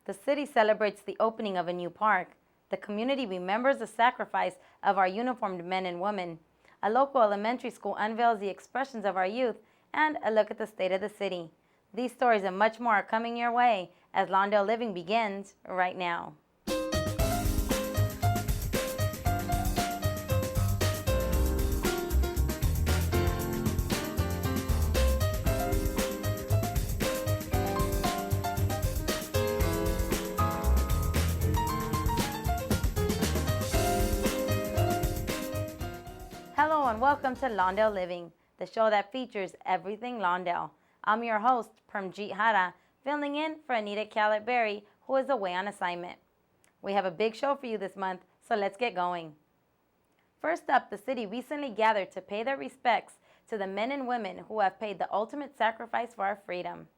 The city celebrates the opening of a new park. The community remembers the sacrifice of our uniformed men and women. A local elementary school unveils the expressions of our youth, and a look at the state of the city. These stories and much more are coming your way as Lawndale Living begins right now. Hello and welcome to Lawndale Living, the show that features everything Lawndale. I'm your host, Permjeet Hara, filling in for Anita Callett-Berry, who is away on assignment. We have a big show for you this month, so let's get going. First up, the city recently gathered to pay their respects to the men and women who have paid the ultimate sacrifice for our freedom.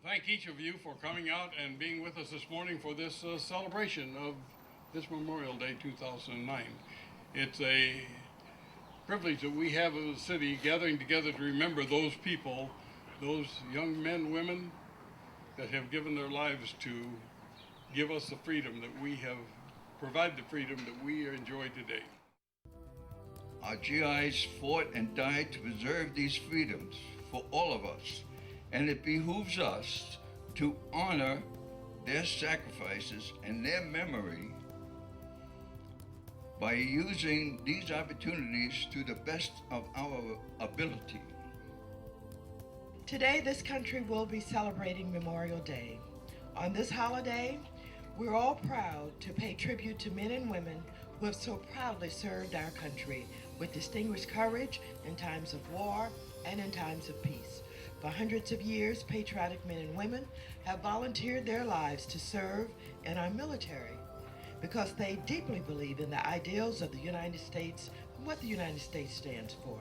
Thank each of you for coming out and being with us this morning for this celebration of this Memorial Day 2009. It's a privilege that we have as a city gathering together to remember those people, those young men, women that have given their lives to give us the freedom that we have, provide the freedom that we enjoy today. Our GIs fought and died to preserve these freedoms for all of us. And it behooves us to honor their sacrifices and their memory by using these opportunities to the best of our ability. Today, this country will be celebrating Memorial Day. On this holiday, we're all proud to pay tribute to men and women who have so proudly served our country with distinguished courage in times of war and in times of peace. For hundreds of years, patriotic men and women have volunteered their lives to serve in our military because they deeply believe in the ideals of the United States and what the United States stands for.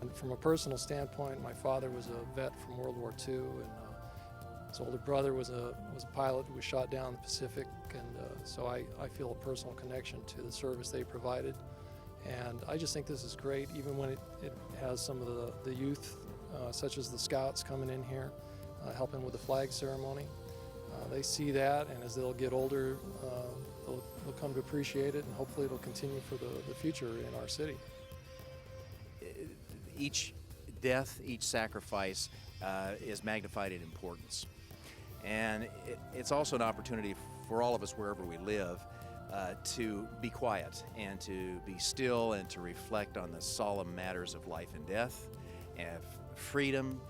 And from a personal standpoint, my father was a vet from World War II, and his older brother was a pilot who was shot down in the Pacific, and so I feel a personal connection to the service they provided. And I just think this is great, even when it has some of the youth such as the Scouts coming in here, helping with the flag ceremony. They see that, and as they'll get older, they'll come to appreciate it, and hopefully it'll continue for the future in our city. Each death, each sacrifice is magnified in importance. And it's also an opportunity for all of us, wherever we live, to be quiet and to be still and to reflect on the solemn matters of life and death, and freedom,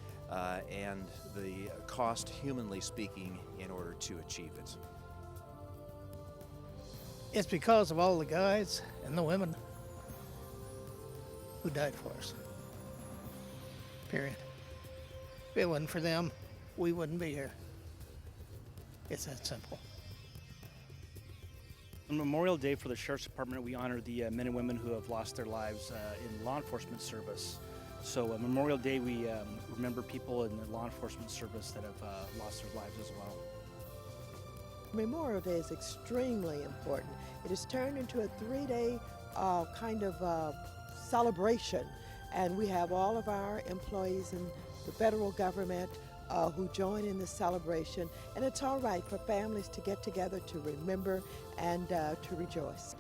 and the cost, humanly speaking, in order to achieve it. It's because of all the guys and the women who died for us. Period. If it wasn't for them, we wouldn't be here. It's that simple. On Memorial Day for the Sheriff's Department, we honor the men and women who have lost their lives in law enforcement service. So Memorial Day, we remember people in the law enforcement service that have lost their lives as well. Memorial Day is extremely important. It is turned into a three-day kind of celebration, and we have all of our employees in the federal government who join in this celebration, and it's all right for families to get together to remember and to rejoice.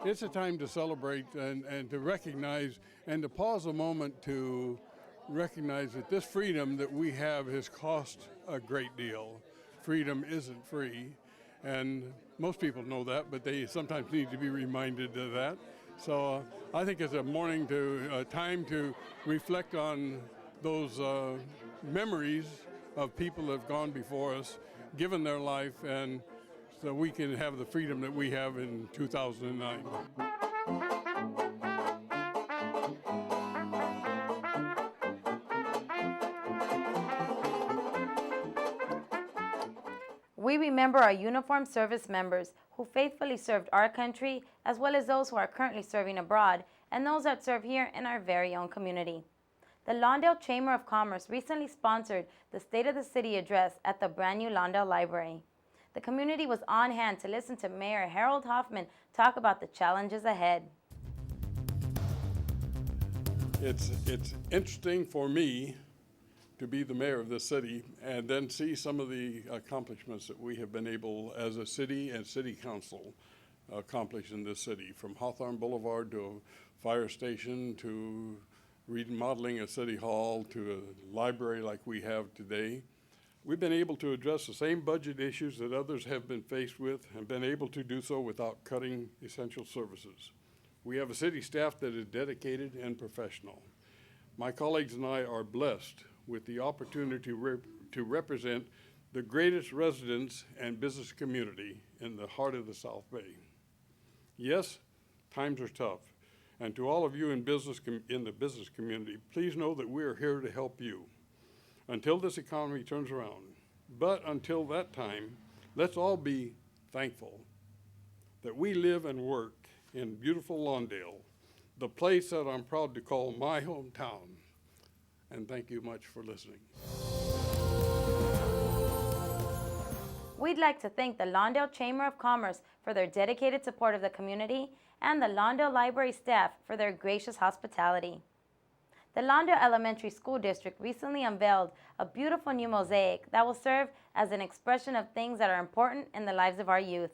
It's a time to celebrate and to recognize and to pause a moment to recognize that this freedom that we have has cost a great deal. Freedom isn't free, And most people know that, but they sometimes need to be reminded of that. So I think it's a time to reflect on those memories of people that have gone before us, given their life, and so we can have the freedom that we have in 2009. We remember our uniformed service members who faithfully served our country, as well as those who are currently serving abroad and those that serve here in our very own community. The Lawndale Chamber of Commerce recently sponsored the State of the City address at the brand new Lawndale Library. The community was on hand to listen to Mayor Harold Hoffman talk about the challenges ahead. It's interesting for me to be the mayor of this city and then see some of the accomplishments that we have been able as a city and city council accomplish in this city, from Hawthorne Boulevard to a fire station to remodeling a city hall to a library like we have today. We've been able to address the same budget issues that others have been faced with and been able to do so without cutting essential services. We have a city staff that is dedicated and professional. My colleagues and I are blessed with the opportunity to represent the greatest residents and business community in the heart of the South Bay. Yes, times are tough, and to all of you in the business community, please know that we are here to help you until this economy turns around. But until that time, let's all be thankful that we live and work in beautiful Lawndale, the place that I'm proud to call my hometown. And thank you much for listening. We'd like to thank the Lawndale Chamber of Commerce for their dedicated support of the community and the Lawndale Library staff for their gracious hospitality. The Lawndale Elementary School District recently unveiled a beautiful new mosaic that will serve as an expression of things that are important in the lives of our youth.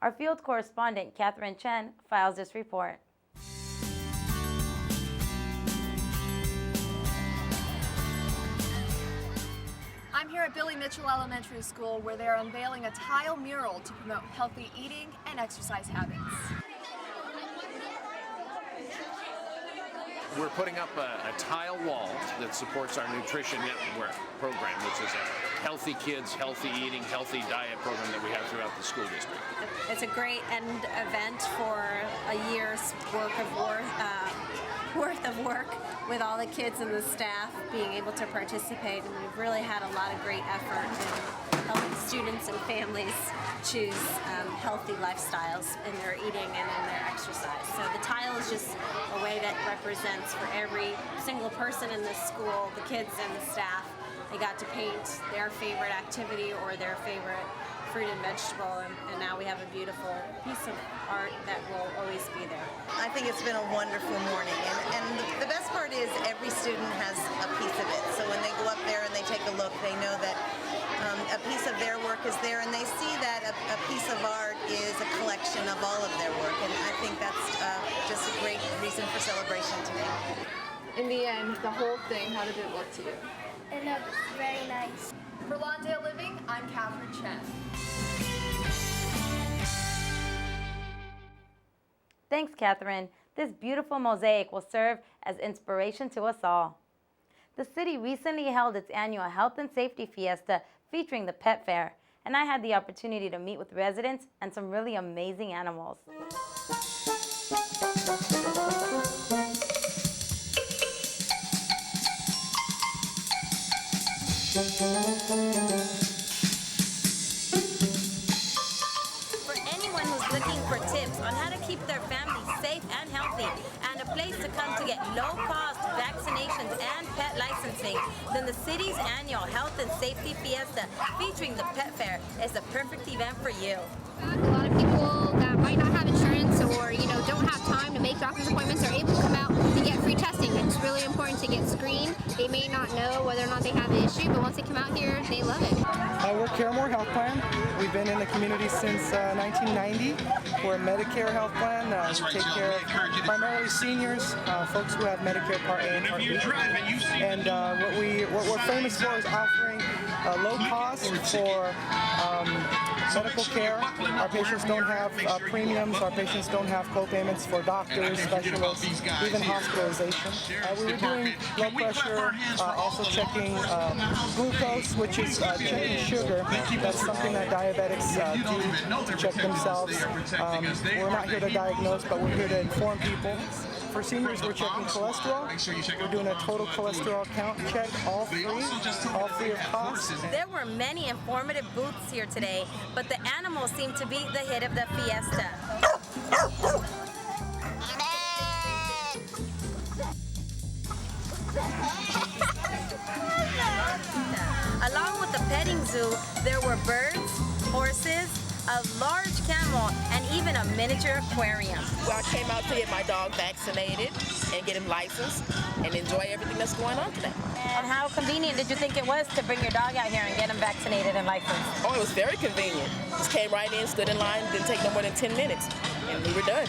Our field correspondent, Catherine Chen, files this report. I'm here at Billy Mitchell Elementary School, where they're unveiling a tile mural to promote healthy eating and exercise habits. We're putting up a tile wall that supports our Nutrition Network program, which is a healthy kids, healthy eating, healthy diet program that we have throughout the school district. It's a great end event for a year's worth of work with all the kids and the staff being able to participate, and we've really had a lot of great effort in helping students and families choose healthy lifestyles in their eating and in their exercise. So the tile is just a way that represents for every single person in this school, the kids and the staff. They got to paint their favorite activity or their favorite fruit and vegetable, and now we have a beautiful piece of art that will always be there. I think it's been a wonderful morning, and the best part is every student has a piece of it. So when they go up there and they take a look, they know that a piece of their work is there, and they see that a piece of art is a collection of all of their work, and I think that's just a great reason for celebration today. In the end, the whole thing, how did it look to you? It looks very nice. For Lawndale Living, I'm Catherine Chen. Thanks, Catherine. This beautiful mosaic will serve as inspiration to us all. The city recently held its annual Health and Safety Fiesta featuring the Pet Fair, and I had the opportunity to meet with residents and some really amazing animals. For anyone who's looking for tips on how to keep their family safe and healthy, and a place to come to get low-cost vaccinations and pet licensing, then the city's annual Health and Safety Fiesta featuring the Pet Fair is the perfect event for you. A lot of people that might not have insurance or don't have time to make doctor's appointments are able to come out to get free testing. It's really important to get screened. They may not know whether or not they have the issue, but once they come out here, they love it. We're Caramore Health Plan. We've been in the community since 1990. We're a Medicare health plan. We take care of primarily seniors, folks who have Medicare Part A and Part B. And what we're famous for is offering low cost for medical care. Our patients don't have premiums. Our patients don't have co-payments for doctors, specialists, even hospitalization. We were doing blood pressure, also checking glucose, which is checking sugar. That's something that diabetics do to check themselves. We're not here to diagnose, but we're here to inform people. For seniors, we're checking cholesterol. We're doing a total cholesterol count check, all free of cost. There were many informative booths here today, but the animals seem to be the hit of the fiesta. Along with the petting zoo, there were birds, horses, a large camel, and even a miniature aquarium. Well, I came out to get my dog vaccinated and get him licensed and enjoy everything that's going on today. And how convenient did you think it was to bring your dog out here and get him vaccinated and licensed? Oh, it was very convenient. Just came right in, stood in line, didn't take no more than 10 minutes, and we were done.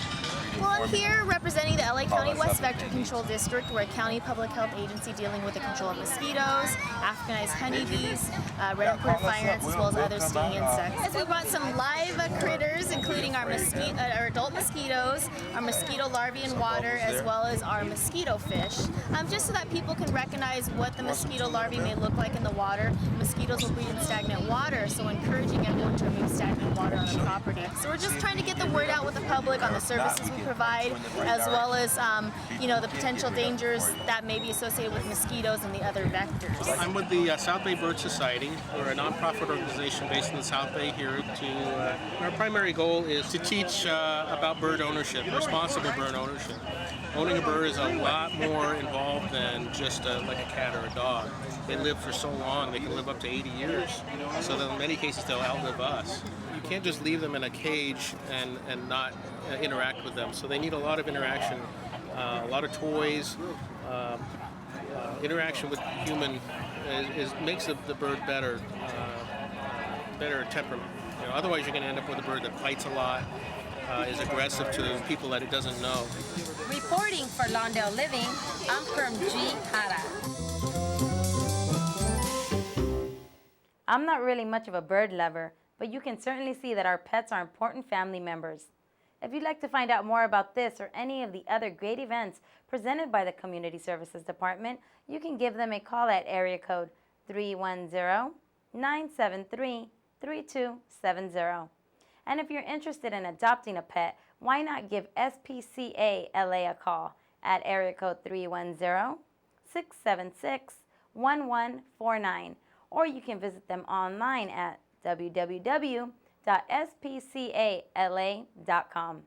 Well, I'm here representing the LA County West Vector Control District. We're a county public health agency dealing with the control of mosquitoes, Africanized honeybees, red and fire ants, as well as other stinging insects. We brought some live critters, including our adult mosquitoes, our mosquito larvae in water, as well as our mosquito fish, just so that people can recognize what the mosquito larvae may look like in the water. Mosquitoes will breed in stagnant water, so encouraging everyone to remove stagnant water on their property. So we're just trying to get the word out with the public on the services we provide, as well as the potential dangers that may be associated with mosquitoes and the other vectors. I'm with the South Bay Bird Society. We're a nonprofit organization based in the South Bay here. Our primary goal is to teach about bird ownership, responsible bird ownership. Owning a bird is a lot more involved than just like a cat or a dog. They live for so long, they can live up to 80 years. So that in many cases they'll outlive us. You can't just leave them in a cage and not interact with them. So they need a lot of interaction, a lot of toys. Interaction with human makes the bird better temperament. Otherwise you're going to end up with a bird that fights a lot, is aggressive to people that it doesn't know. Reporting for Lawndale Living, I'm Perm G. Hara. I'm not really much of a bird lover, but you can certainly see that our pets are important family members. If you'd like to find out more about this or any of the other great events presented by the Community Services Department, you can give them a call at area code 310-973-3270. And if you're interested in adopting a pet, why not give SPCA LA a call at area code 310-676-1149, or you can visit them online at www.spcala.com.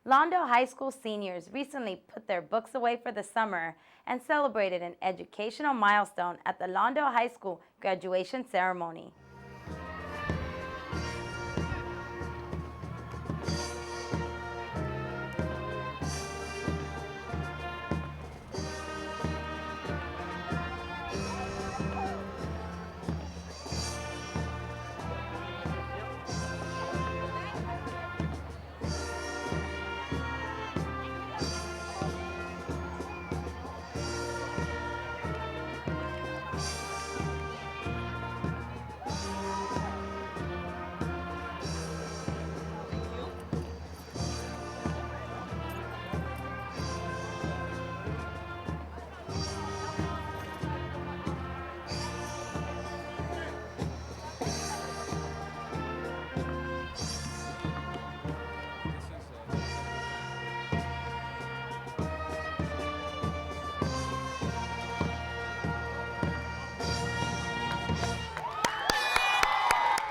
Lawndale High School seniors recently put their books away for the summer and celebrated an educational milestone at the Lawndale High School graduation ceremony.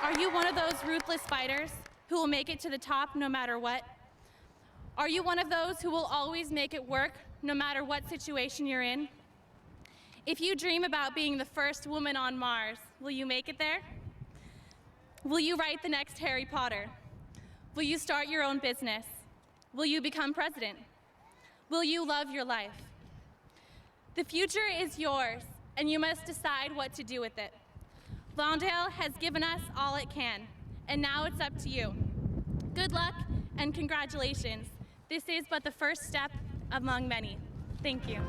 Are you one of those ruthless fighters who will make it to the top no matter what? Are you one of those who will always make it work no matter what situation you're in? If you dream about being the first woman on Mars, will you make it there? Will you write the next Harry Potter? Will you start your own business? Will you become president? Will you love your life? The future is yours, and you must decide what to do with it. Lawndale has given us all it can, and now it's up to you. Good luck and congratulations. This is but the first step among many. Thank you.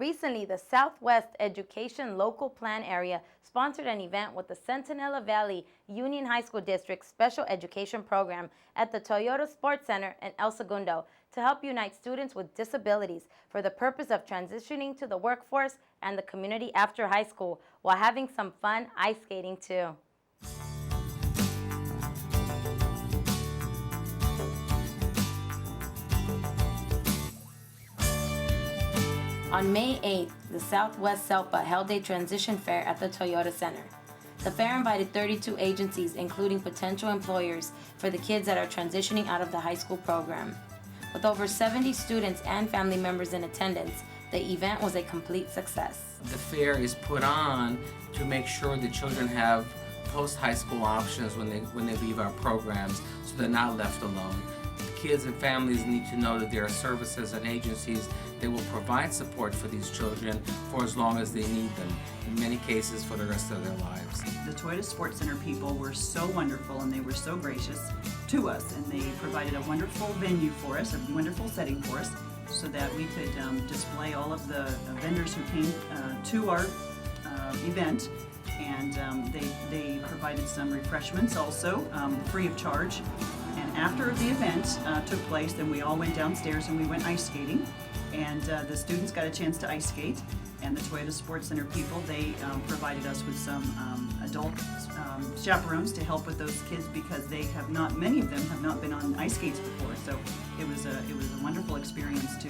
Recently, the Southwest Education Local Plan Area sponsored an event with the Centinela Valley Union High School District Special Education Program at the Toyota Sports Center in El Segundo to help unite students with disabilities for the purpose of transitioning to the workforce and the community after high school while having some fun ice skating too. On May 8th, the Southwest SELPA held a transition fair at the Toyota Center. The fair invited 32 agencies, including potential employers, for the kids that are transitioning out of the high school program. With over 70 students and family members in attendance, the event was a complete success. The fair is put on to make sure the children have post-high school options when they leave our programs, so they're not left alone. Kids and families need to know that there are services and agencies that will provide support for these children for as long as they need them, in many cases for the rest of their lives. The Toyota Sports Center people were so wonderful and they were so gracious to us, and they provided a wonderful venue for us, a wonderful setting for us, so that we could display all of the vendors who came to our event, and they provided some refreshments also, free of charge. And after the event took place, then we all went downstairs and we went ice skating, and the students got a chance to ice skate, and the Toyota Sports Center people, they provided us with some adult chaperones to help with those kids, because many of them have not been on ice skates before. So it was a wonderful experience to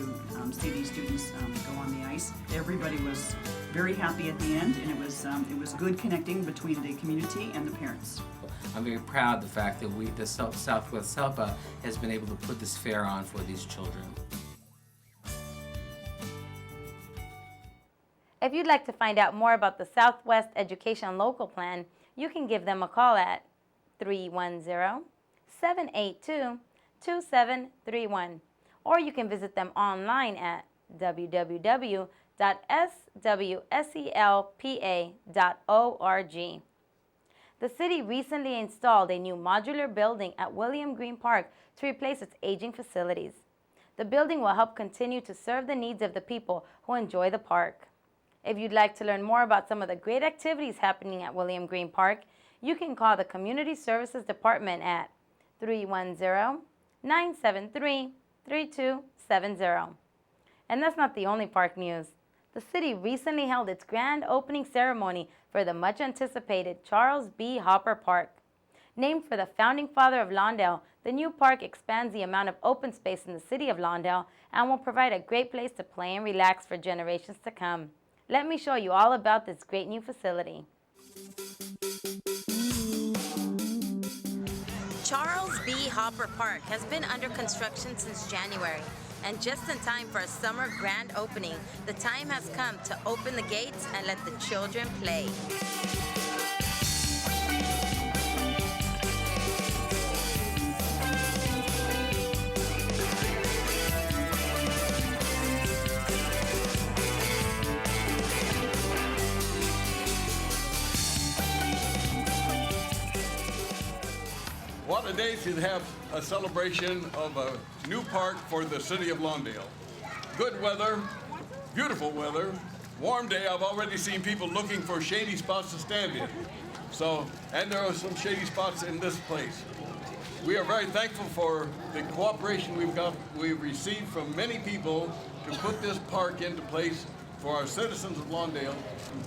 see these students go on the ice. Everybody was very happy at the end, and it was good connecting between the community and the parents. I'm very proud of the fact that the Southwest SELPA has been able to put this fair on for these children. If you'd like to find out more about the Southwest Education Local Plan, you can give them a call at 310-782-2731, or you can visit them online at www.swselpa.org. The city recently installed a new modular building at William Green Park to replace its aging facilities. The building will help continue to serve the needs of the people who enjoy the park. If you'd like to learn more about some of the great activities happening at William Green Park, you can call the Community Services Department at 310-973-3270. And that's not the only park news. The city recently held its grand opening ceremony for the much-anticipated Charles B. Hopper Park. Named for the founding father of Lawndale, the new park expands the amount of open space in the city of Lawndale and will provide a great place to play and relax for generations to come. Let me show you all about this great new facility. Charles B. Hopper Park has been under construction since January, and just in time for a summer grand opening, the time has come to open the gates and let the children play. What a day to have a celebration of a new park for the city of Lawndale. Good weather, beautiful weather, warm day. I've already seen people looking for shady spots to stand in. And there are some shady spots in this place. We are very thankful for the cooperation we've received from many people to put this park into place for our citizens of Lawndale.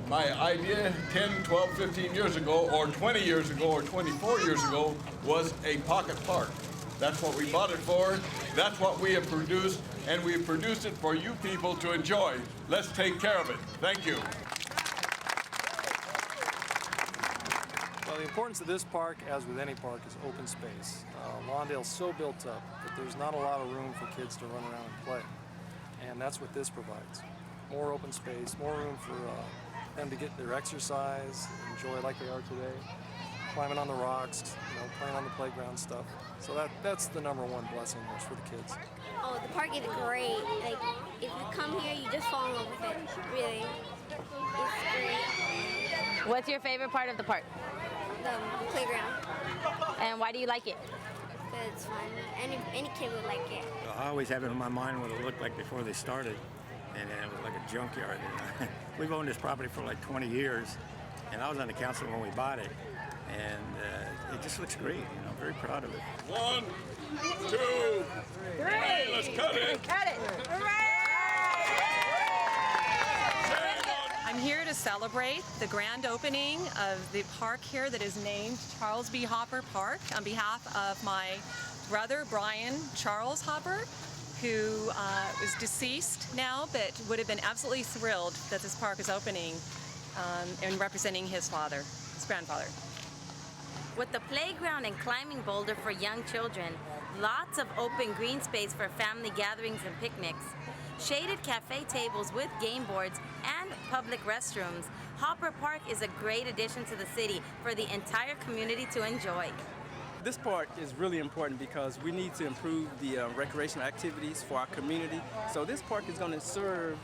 My idea 10, 12, 15 years ago, or 20 years ago, or 24 years ago, was a pocket park. That's what we bought it for. That's what we have produced, and we have produced it for you people to enjoy. Let's take care of it. Thank you. Well, the importance of this park, as with any park, is open space. Lawndale's so built up that there's not a lot of room for kids to run around and play, and that's what this provides. More open space, more room for them to get their exercise, enjoy like they are today, climbing on the rocks, playing on the playground stuff. So that's the number one blessing for the kids. Oh, the park is great. Like, if you come here, you just fall in love with it. Really, it's great. What's your favorite part of the park? The playground. And why do you like it? It's fun. Any kid would like it. I always have it in my mind what it looked like before they started. and it was like a junkyard. We've owned this property for like 20 years, and I was on the council when we bought it, and it just looks great. Very proud of it. 1, 2, 3. Let's cut it. Cut it. I'm here to celebrate the grand opening of the park here that is named Charles B. Hopper Park on behalf of my brother, Brian Charles Hopper, who is deceased now, but would have been absolutely thrilled that this park is opening and representing his father, his grandfather. With the playground and climbing boulder for young children, lots of open green space for family gatherings and picnics, shaded cafe tables with game boards, and public restrooms, Hopper Park is a great addition to the city for the entire community to enjoy. This park is really important because we need to improve the recreational activities for our community. So this park is going to serve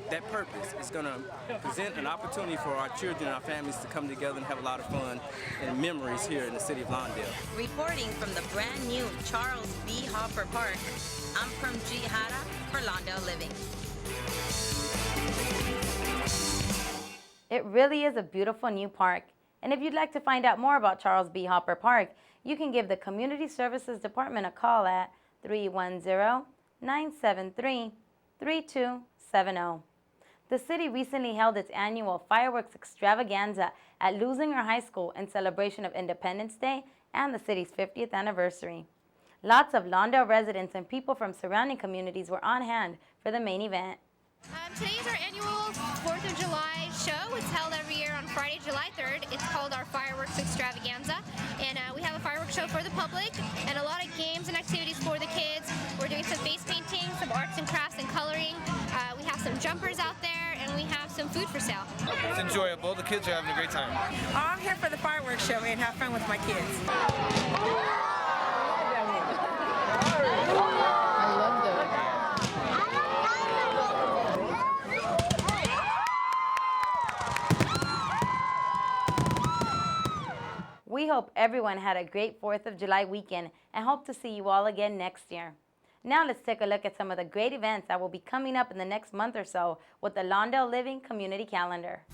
that purpose. It's going to present an opportunity for our children and our families to come together and have a lot of fun and memories here in the city of Lawndale. Reporting from the brand new Charles B. Hopper Park, I'm G. Hara for Lawndale Living. It really is a beautiful new park. And if you'd like to find out more about Charles B. Hopper Park, you can give the Community Services Department a call at 310-973-3270. The city recently held its annual fireworks extravaganza at Lusinger High School in celebration of Independence Day and the city's 50th anniversary. Lots of Lawndale residents and people from surrounding communities were on hand for the main event. Today is our annual 4th of July show. It's held every year on Friday, July 3rd. It's called our Fireworks Extravaganza. And we have a fireworks show for the public and a lot of games and activities for the kids. We're doing some face painting, some arts and crafts and coloring. We have some jumpers out there, and we have some food for sale. It's enjoyable. The kids are having a great time. I'm here for the fireworks show and have fun with my kids. We hope everyone had a great 4th of July weekend and hope to see you all again next year. Now let's take a look at some of the great events that will be coming up in the next month or so with the Lawndale Living Community Calendar.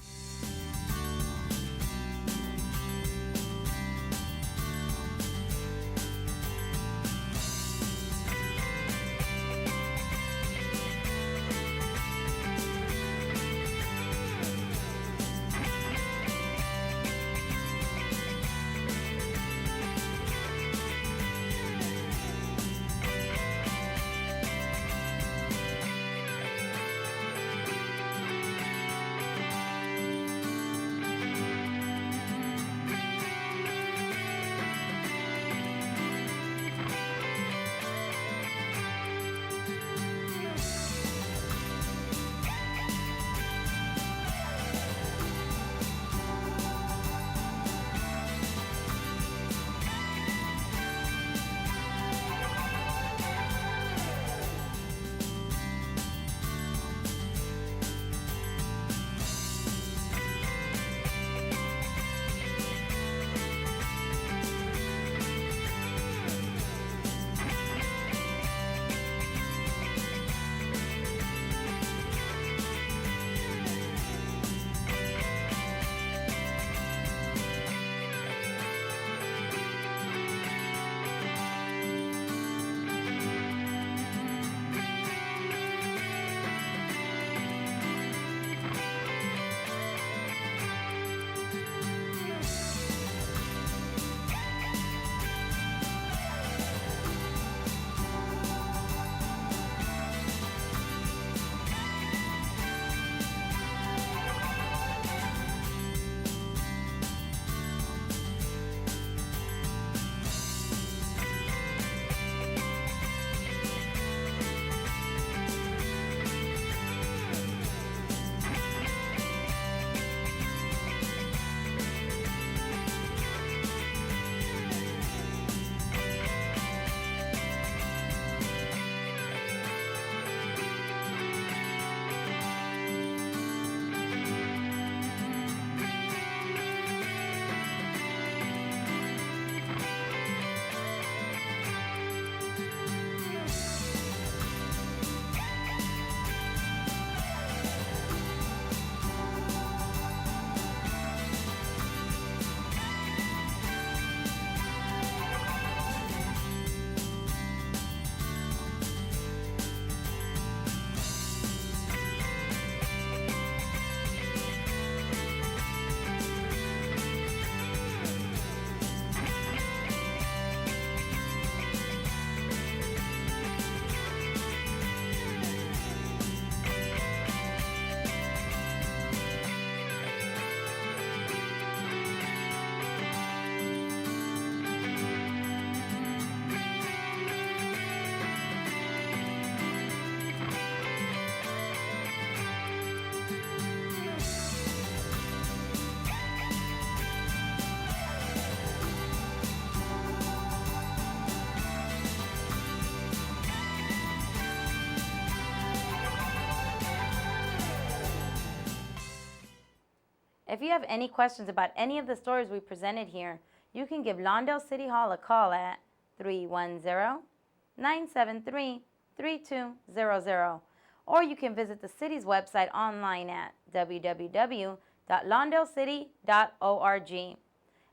If you have any questions about any of the stories we presented here, you can give Lawndale City Hall a call at 310-973-3200, or you can visit the city's website online at www.lawndalecity.org.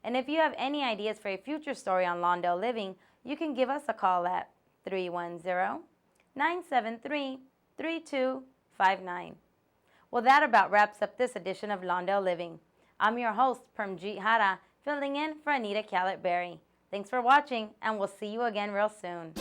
And if you have any ideas for a future story on Lawndale Living, you can give us a call at 310-973-3259. Well, that about wraps up this edition of Lawndale Living. I'm your host, Permjeet Hara, filling in for Anita Callett-Berry. Thanks for watching, and we'll see you again real soon.